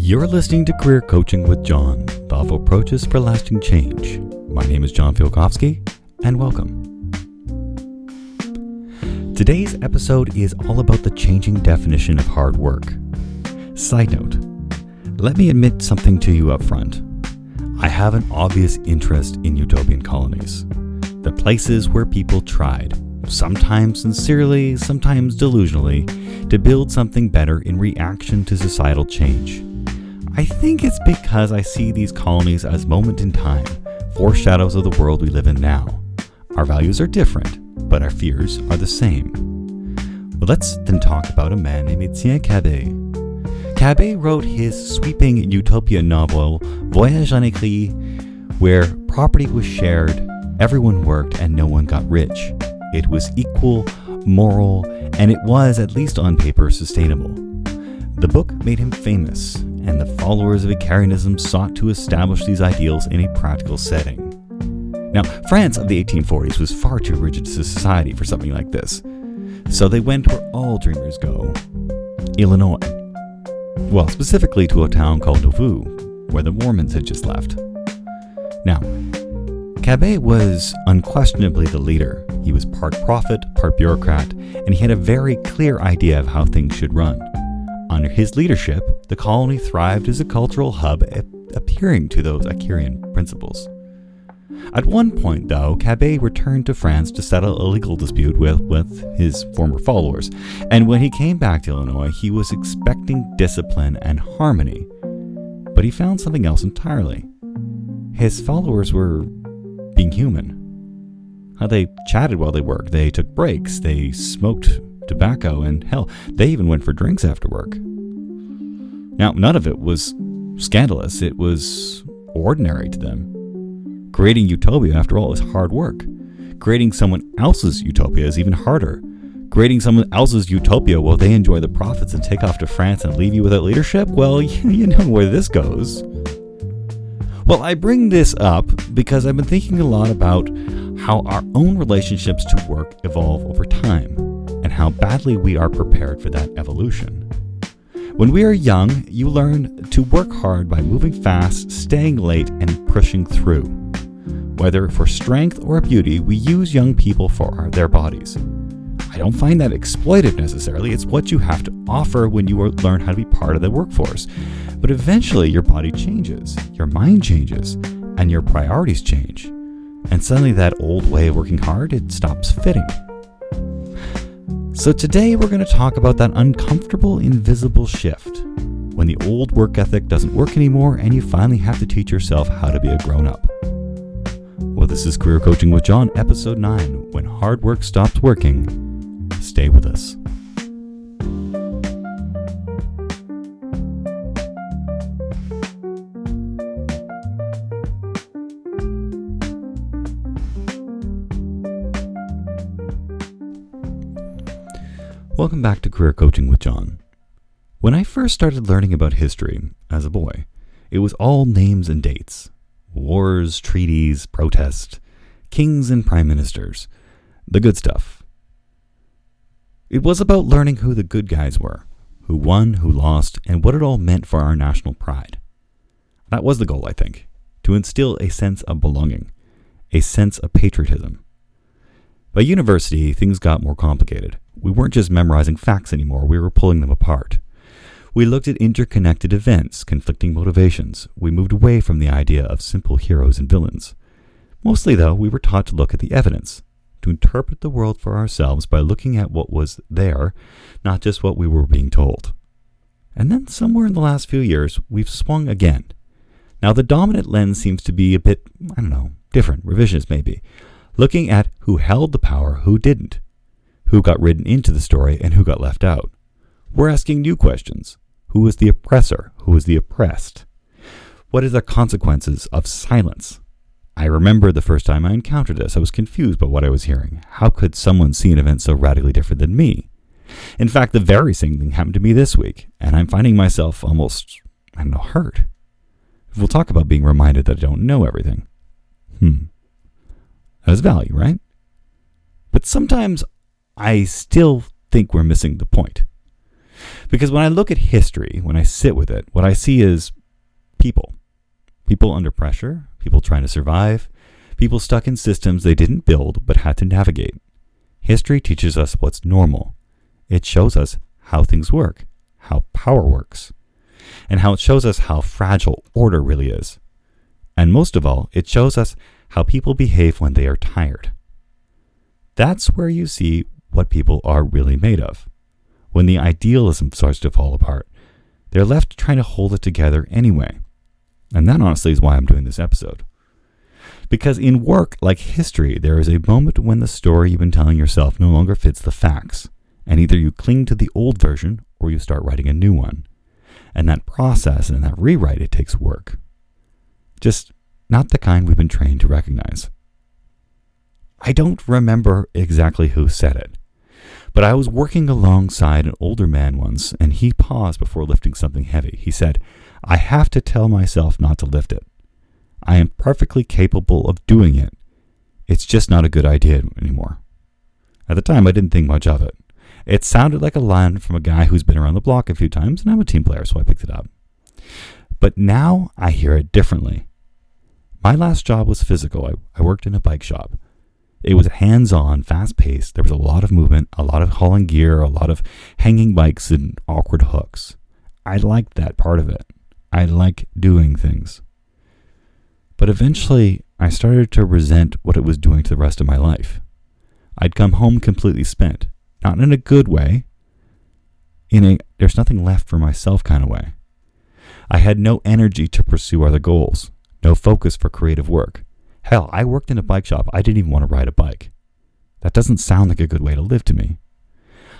You're listening to Career Coaching with John, thoughtful approaches for lasting change. My name is John Fielkowski, and welcome. Today's episode is all about the changing definition of hard work. Side note, let me admit something to you up front. I have an obvious interest in utopian colonies, the places where people tried, sometimes sincerely, sometimes delusionally, to build something better in reaction to societal change. I think it's because I see these colonies as moment in time, foreshadows of the world we live in now. Our values are different, but our fears are the same. Well, let's then talk about a man named Étienne Cabet. Cabet wrote his sweeping utopian novel, Voyage en écrit, where property was shared, everyone worked, and no one got rich. It was equal, moral, and it was, at least on paper, sustainable. The book made him famous, and the followers of Icarianism sought to establish these ideals in a practical setting. Now, France of the 1840s was far too rigid a society for something like this, so they went where all dreamers go, Illinois. Well, specifically to a town called Nauvoo, where the Mormons had just left. Now, Cabet was unquestionably the leader. He was part prophet, part bureaucrat, and he had a very clear idea of how things should run. Under his leadership, the colony thrived as a cultural hub adhering to those Icarian principles. At one point, though, Cabet returned to France to settle a legal dispute with his former followers, and when he came back to Illinois, he was expecting discipline and harmony, but he found something else entirely. His followers were being human. How they chatted while they worked, they took breaks, they smoked tobacco, and hell, they even went for drinks after work. Now, none of it was scandalous, it was ordinary to them. Creating utopia, after all, is hard work. Creating someone else's utopia is even harder. Creating someone else's utopia while they enjoy the profits and take off to France and leave you without leadership, well, you know where this goes. Well, I bring this up because I've been thinking a lot about how our own relationships to work evolve over time, and how badly we are prepared for that evolution. When we are young, you learn to work hard by moving fast, staying late, and pushing through. Whether for strength or beauty, we use young people for their bodies. I don't find that exploitive necessarily, it's what you have to offer when you learn how to be part of the workforce. But eventually your body changes, your mind changes, and your priorities change. And suddenly that old way of working hard, it stops fitting. So today we're going to talk about that uncomfortable, invisible shift, when the old work ethic doesn't work anymore and you finally have to teach yourself how to be a grown-up. Well, this is Career Coaching with John, Episode 9, When Hard Work Stops Working. Stay with us. Welcome back to Career Coaching with John. When I first started learning about history as a boy, it was all names and dates. Wars, treaties, protests, kings and prime ministers. The good stuff. It was about learning who the good guys were, who won, who lost, and what it all meant for our national pride. That was the goal, I think, to instill a sense of belonging, a sense of patriotism. By university, things got more complicated. We weren't just memorizing facts anymore, we were pulling them apart. We looked at interconnected events, conflicting motivations. We moved away from the idea of simple heroes and villains. Mostly, though, we were taught to look at the evidence, to interpret the world for ourselves by looking at what was there, not just what we were being told. And then somewhere in the last few years, we've swung again. Now, the dominant lens seems to be a bit, different, revisionist maybe, looking at who held the power, who didn't, who got written into the story, and who got left out. We're asking new questions. Who is the oppressor? Who is the oppressed? What are the consequences of silence? I remember the first time I encountered this, I was confused by what I was hearing. How could someone see an event so radically different than me? In fact, the very same thing happened to me this week, and I'm finding myself almost, hurt. We'll talk about being reminded that I don't know everything. That has value, right? But sometimes I still think we're missing the point. Because when I look at history, when I sit with it, what I see is people. People under pressure, people trying to survive, people stuck in systems they didn't build but had to navigate. History teaches us what's normal. It shows us how things work, how power works, and how it shows us how fragile order really is. And most of all, it shows us how people behave when they are tired. That's where you see what people are really made of. When the idealism starts to fall apart, they're left trying to hold it together anyway. And that honestly is why I'm doing this episode. Because in work like history, there is a moment when the story you've been telling yourself no longer fits the facts. And either you cling to the old version or you start writing a new one. And that process and that rewrite, it takes work. Just not the kind we've been trained to recognize. I don't remember exactly who said it, but I was working alongside an older man once, and he paused before lifting something heavy. He said, "I have to tell myself not to lift it. I am perfectly capable of doing it. It's just not a good idea anymore." At the time, I didn't think much of it. It sounded like a line from a guy who's been around the block a few times, and I'm a team player, so I picked it up. But now I hear it differently. My last job was physical. I worked in a bike shop. It was hands-on, fast-paced. There was a lot of movement, a lot of hauling gear, a lot of hanging bikes and awkward hooks. I liked that part of it. I liked doing things. But eventually, I started to resent what it was doing to the rest of my life. I'd come home completely spent. Not in a good way. In a there's nothing left for myself kind of way. I had no energy to pursue other goals. No focus for creative work. Hell, I worked in a bike shop. I didn't even want to ride a bike. That doesn't sound like a good way to live to me.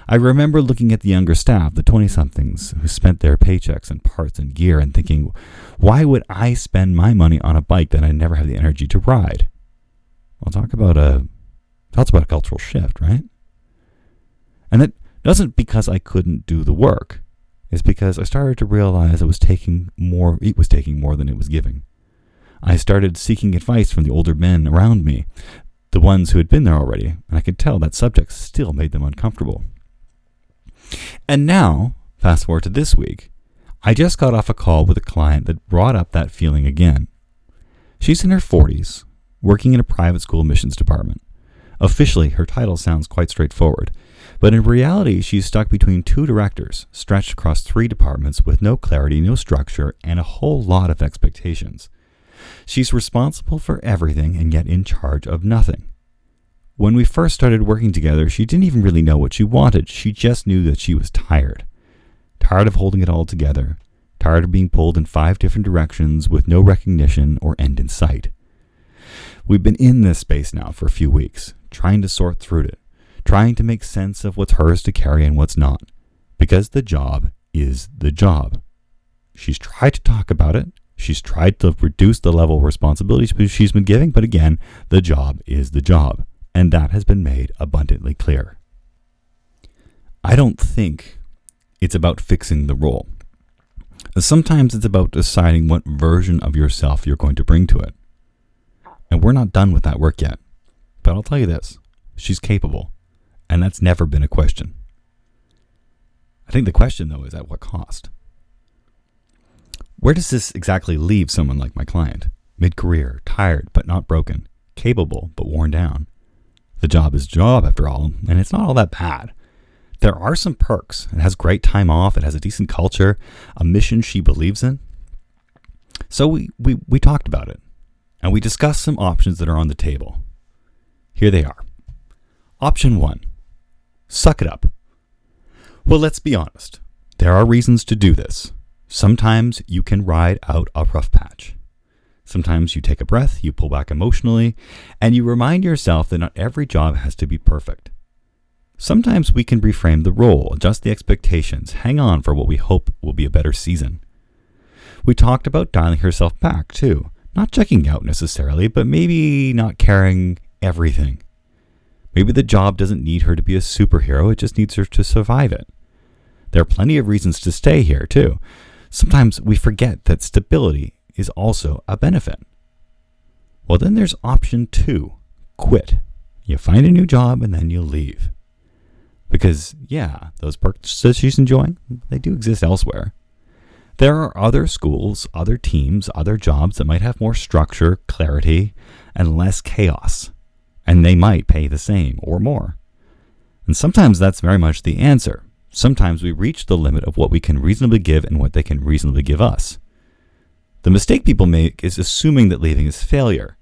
I remember looking at the younger staff, the 20-somethings, who spent their paychecks and parts and gear and thinking, why would I spend my money on a bike that I never have the energy to ride? Well, talk about a cultural shift, right? And that wasn't because I couldn't do the work. It's because I started to realize it was taking more than it was giving. I started seeking advice from the older men around me, the ones who had been there already, and I could tell that subject still made them uncomfortable. And now, fast forward to this week, I just got off a call with a client that brought up that feeling again. She's in her 40s, working in a private school admissions department. Officially, her title sounds quite straightforward, but in reality, she's stuck between two directors, stretched across 3 departments with no clarity, no structure, and a whole lot of expectations. She's responsible for everything and yet in charge of nothing. When we first started working together, she didn't even really know what she wanted. She just knew that she was tired. Tired of holding it all together. Tired of being pulled in 5 different directions with no recognition or end in sight. We've been in this space now for a few weeks, trying to sort through it, trying to make sense of what's hers to carry and what's not, because the job is the job. She's tried to talk about it. She's tried to reduce the level of responsibility she's been giving, but again, the job is the job, and that has been made abundantly clear. I don't think it's about fixing the role. Sometimes it's about deciding what version of yourself you're going to bring to it. And we're not done with that work yet. But I'll tell you this, she's capable, and that's never been a question. I think the question, though, is at what cost? Where does this exactly leave someone like my client? Mid-career, tired but not broken, capable but worn down. The job is job after all, and it's not all that bad. There are some perks. It has great time off, it has a decent culture, a mission she believes in. So we talked about it, and we discussed some options that are on the table. Here they are. Option 1. Suck it up. Well, let's be honest. There are reasons to do this. Sometimes you can ride out a rough patch. Sometimes you take a breath, you pull back emotionally, and you remind yourself that not every job has to be perfect. Sometimes we can reframe the role, adjust the expectations, hang on for what we hope will be a better season. We talked about dialing herself back too, not checking out necessarily, but maybe not carrying everything. Maybe the job doesn't need her to be a superhero, it just needs her to survive it. There are plenty of reasons to stay here too. Sometimes we forget that stability is also a benefit. Well, then there's option 2, quit. You find a new job and then you leave. Because, yeah, those perks that she's enjoying, they do exist elsewhere. There are other schools, other teams, other jobs that might have more structure, clarity, and less chaos. And they might pay the same or more. And sometimes that's very much the answer. Sometimes we reach the limit of what we can reasonably give and what they can reasonably give us. The mistake people make is assuming that leaving is failure.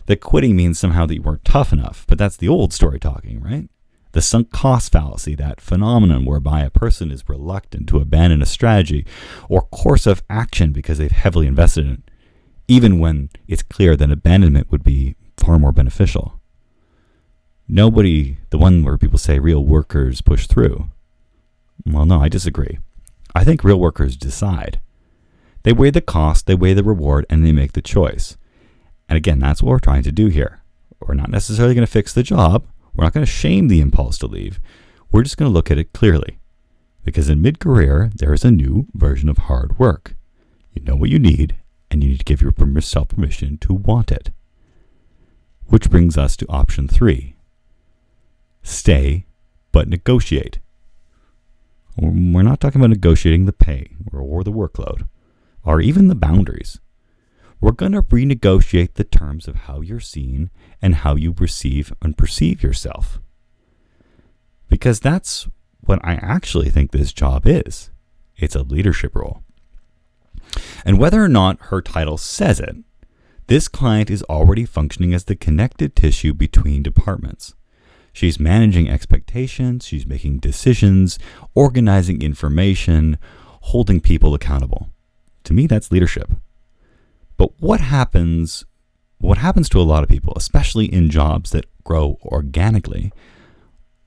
That quitting means somehow that you weren't tough enough. But that's the old story talking, right? The sunk cost fallacy, that phenomenon whereby a person is reluctant to abandon a strategy or course of action because they've heavily invested in it, even when it's clear that abandonment would be far more beneficial. The one where people say real workers push through. Well, no, I disagree. I think real workers decide. They weigh the cost, they weigh the reward, and they make the choice. And again, that's what we're trying to do here. We're not necessarily going to fix the job. We're not going to shame the impulse to leave. We're just going to look at it clearly. Because in mid-career, there is a new version of hard work. You know what you need, and you need to give yourself permission to want it. Which brings us to option 3. Stay, but negotiate. We're not talking about negotiating the pay or the workload, or even the boundaries. We're going to renegotiate the terms of how you're seen and how you receive and perceive yourself. Because that's what I actually think this job is. It's a leadership role. And whether or not her title says it, this client is already functioning as the connective tissue between departments. She's managing expectations, she's making decisions, organizing information, holding people accountable. To me, that's leadership. But what happens to a lot of people, especially in jobs that grow organically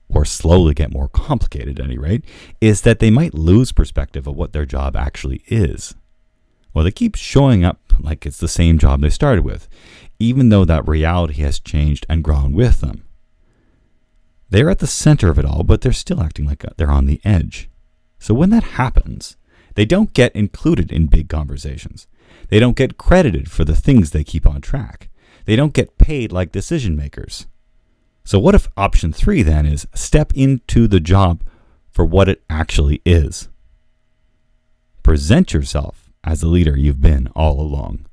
or slowly get more complicated at any rate, is that they might lose perspective of what their job actually is. Well, they keep showing up like it's the same job they started with, even though that reality has changed and grown with them. They're at the center of it all, but they're still acting like they're on the edge. So when that happens, they don't get included in big conversations. They don't get credited for the things they keep on track. They don't get paid like decision makers. So what if option 3 then is step into the job for what it actually is? Present yourself as the leader you've been all along.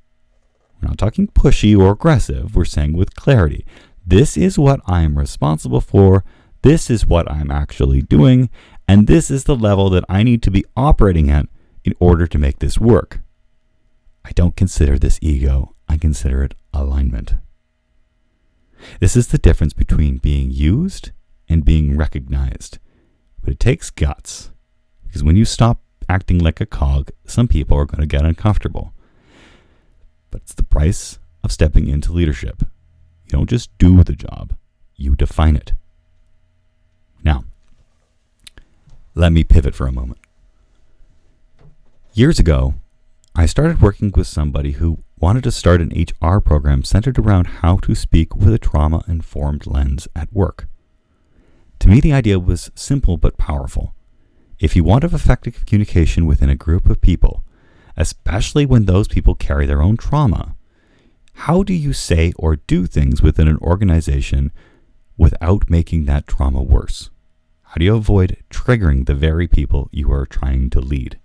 We're not talking pushy or aggressive. We're saying with clarity, this is what I'm responsible for. This is what I'm actually doing. And this is the level that I need to be operating at in order to make this work. I don't consider this ego. I consider it alignment. This is the difference between being used and being recognized. But it takes guts. Because when you stop acting like a cog, some people are going to get uncomfortable. But it's the price of stepping into leadership. You don't just do the job, you define it. Now, let me pivot for a moment. Years ago, I started working with somebody who wanted to start an HR program centered around how to speak with a trauma-informed lens at work. To me, the idea was simple but powerful. If you want effective communication within a group of people, especially when those people carry their own trauma, how do you say or do things within an organization without making that trauma worse? How do you avoid triggering the very people you are trying to lead?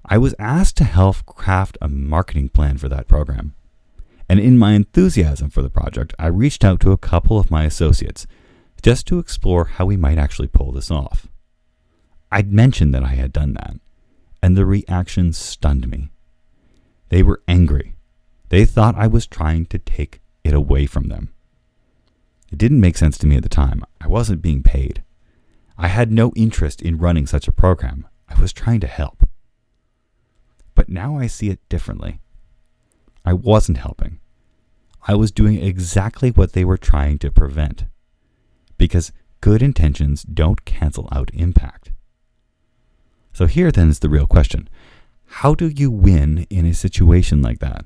I was asked to help craft a marketing plan for that program. And in my enthusiasm for the project, I reached out to a couple of my associates just to explore how we might actually pull this off. I'd mentioned that I had done that, and the reaction stunned me. They were angry. They thought I was trying to take it away from them. It didn't make sense to me at the time. I wasn't being paid. I had no interest in running such a program. I was trying to help. But now I see it differently. I wasn't helping. I was doing exactly what they were trying to prevent. Because good intentions don't cancel out impact. So here then is the real question. How do you win in a situation like that?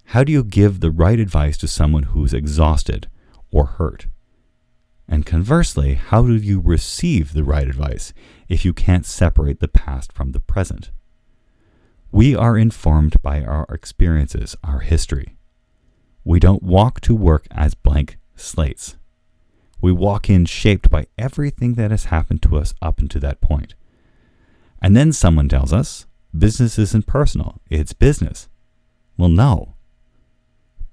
How do you give the right advice to someone who's exhausted or hurt? And conversely, how do you receive the right advice if you can't separate the past from the present? We are informed by our experiences, our history. We don't walk to work as blank slates. We walk in shaped by everything that has happened to us up until that point. And then someone tells us, business isn't personal, it's business. Well, no.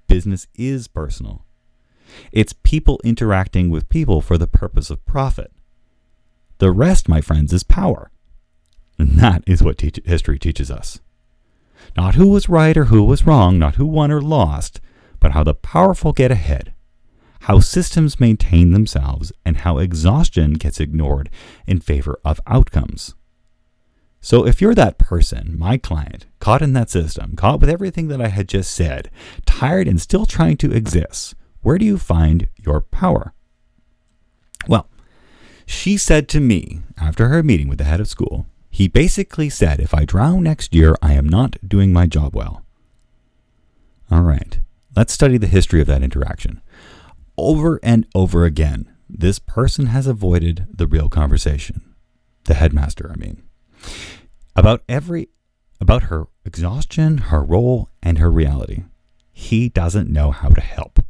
Business is personal. It's people interacting with people for the purpose of profit. The rest, my friends, is power. And that is what history teaches us. Not who was right or who was wrong, not who won or lost, but how the powerful get ahead, how systems maintain themselves, and how exhaustion gets ignored in favor of outcomes. So if you're that person, my client, caught in that system, caught with everything that I had just said, tired and still trying to exist, where do you find your power? Well, she said to me after her meeting with the head of school, he basically said, if I drown next year, I am not doing my job well. All right, let's study the history of that interaction. Over and over again, this person has avoided the real conversation. The headmaster, I mean. About her exhaustion, her role, and her reality. He doesn't know how to help.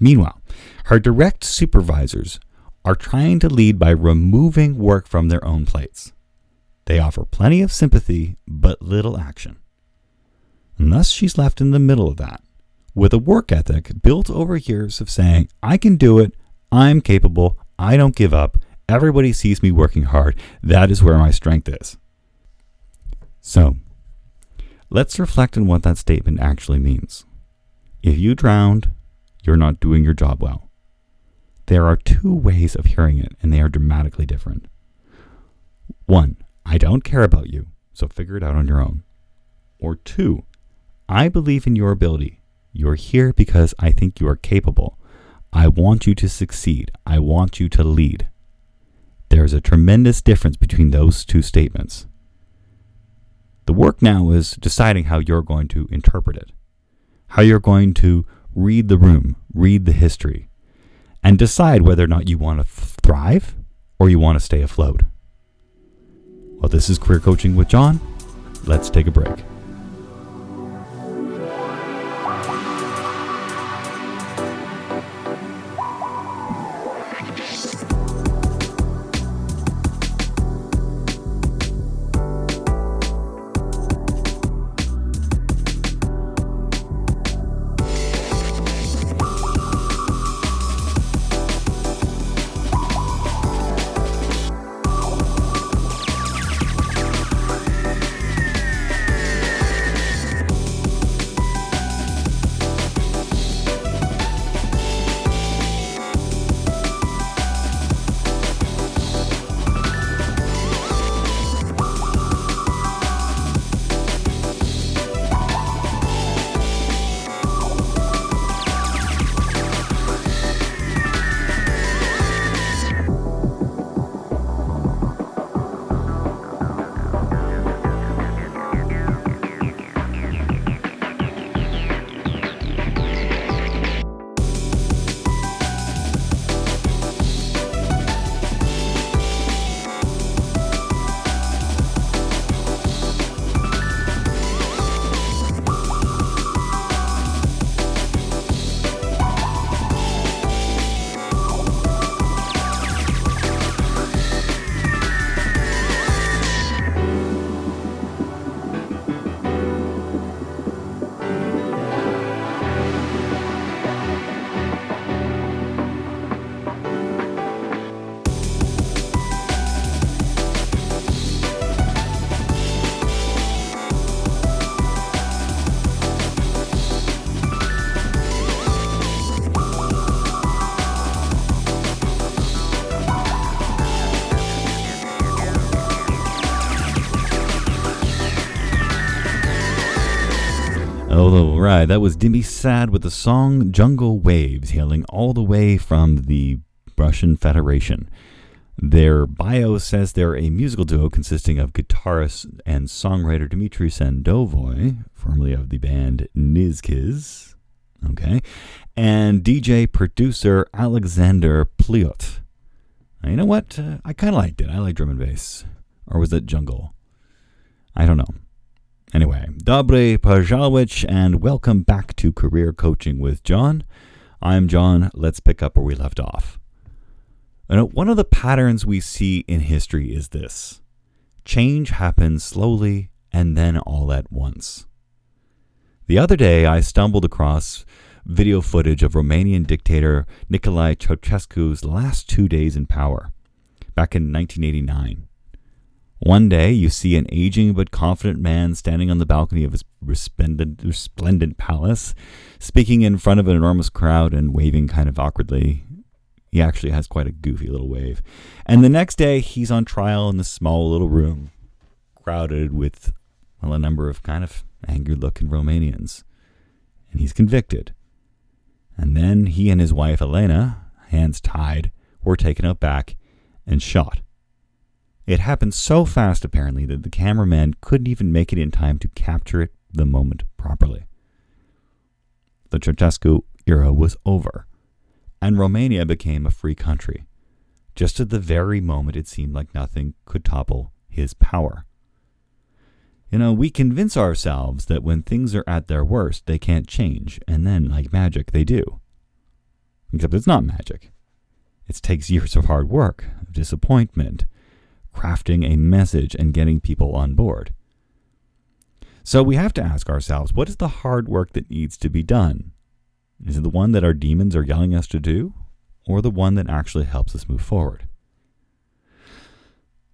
Meanwhile, her direct supervisors are trying to lead by removing work from their own plates. They offer plenty of sympathy, but little action. And thus she's left in the middle of that, with a work ethic built over years of saying, I can do it, I'm capable, I don't give up, everybody sees me working hard, that is where my strength is. So, let's reflect on what that statement actually means. If you drowned, you're not doing your job well. There are two ways of hearing it, and they are dramatically different. One, I don't care about you, so figure it out on your own. Or two, I believe in your ability. You're here because I think you are capable. I want you to succeed. I want you to lead. There's a tremendous difference between those two statements. The work now is deciding how you're going to interpret it, how you're going to read the room, read the history, and decide whether or not you want to thrive or you want to stay afloat. Well, this is Career Coaching with John. Let's take a break. All right, that was Dimmy Sad with the song Jungle Waves, hailing all the way from the Russian Federation. Their bio says they're a musical duo consisting of guitarist and songwriter Dmitry Sandovoy, formerly of the band Nizkiz, okay, and DJ producer Alexander Pliot. Now, you know what? I kind of liked it. I like drum and bass. Or was it jungle? I don't know. Anyway, Dobre Pajalovic, and welcome back to Career Coaching with John. I'm John. Let's pick up where we left off. And one of the patterns we see in history is this. Change happens slowly and then all at once. The other day, I stumbled across video footage of Romanian dictator Nicolae Ceausescu's last 2 days in power, back in 1989. One day, you see an aging but confident man standing on the balcony of his resplendent palace, speaking in front of an enormous crowd and waving kind of awkwardly. He actually has quite a goofy little wave. And the next day, he's on trial in this small little room, crowded with, a number of kind of angry-looking Romanians. And he's convicted. And then he and his wife, Elena, hands tied, were taken out back and shot. It happened so fast, apparently, that the cameraman couldn't even make it in time to capture the moment properly. The Ceausescu era was over, and Romania became a free country, just at the very moment it seemed like nothing could topple his power. We convince ourselves that when things are at their worst, they can't change, and then, like magic, they do. Except it's not magic. It takes years of hard work, of disappointment, crafting a message and getting people on board. So we have to ask ourselves, what is the hard work that needs to be done? Is it the one that our demons are yelling us to do, or the one that actually helps us move forward?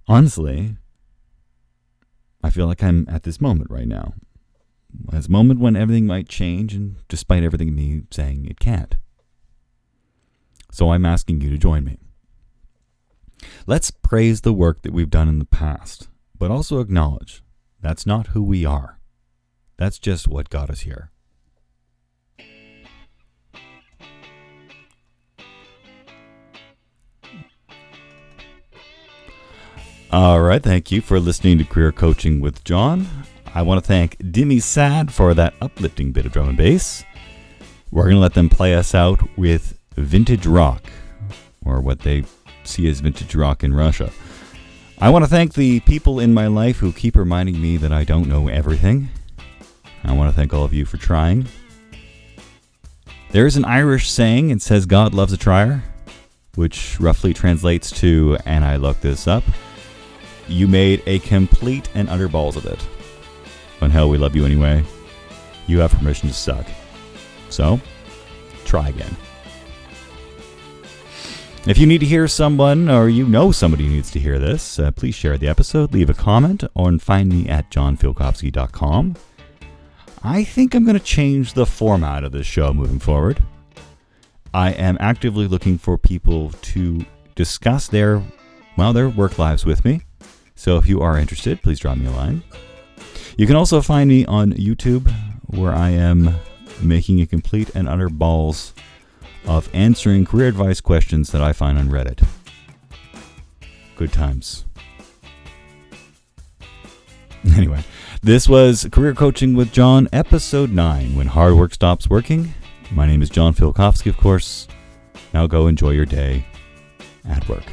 Honestly, I feel like I'm at this moment right now. This moment when everything might change, and despite everything me saying it can't. So I'm asking you to join me. Let's praise the work that we've done in the past, but also acknowledge that's not who we are. That's just what got us here. All right, thank you for listening to Career Coaching with John. I want to thank Dimi Sad for that uplifting bit of drum and bass. We're going to let them play us out with vintage rock, or what they see as vintage rock in Russia. I want to thank the people in my life who keep reminding me that I don't know everything. I want to thank all of you for trying. There is an Irish saying, it says God loves a trier, which roughly translates to, and I looked this up, you made a complete and utter balls of it. But hell, we love you anyway. You have permission to suck. So, try again. If you need to hear someone, or you know somebody who needs to hear this, please share the episode, leave a comment, or find me at johnfilkowski.com. I think I'm going to change the format of this show moving forward. I am actively looking for people to discuss their work lives with me. So if you are interested, please drop me a line. You can also find me on YouTube, where I am making a complete and utter balls of answering career advice questions that I find on Reddit. Good times. Anyway, this was Career Coaching with John, Episode 9, When Hard Work Stops Working. My name is John Filkowski, of course. Now go enjoy your day at work.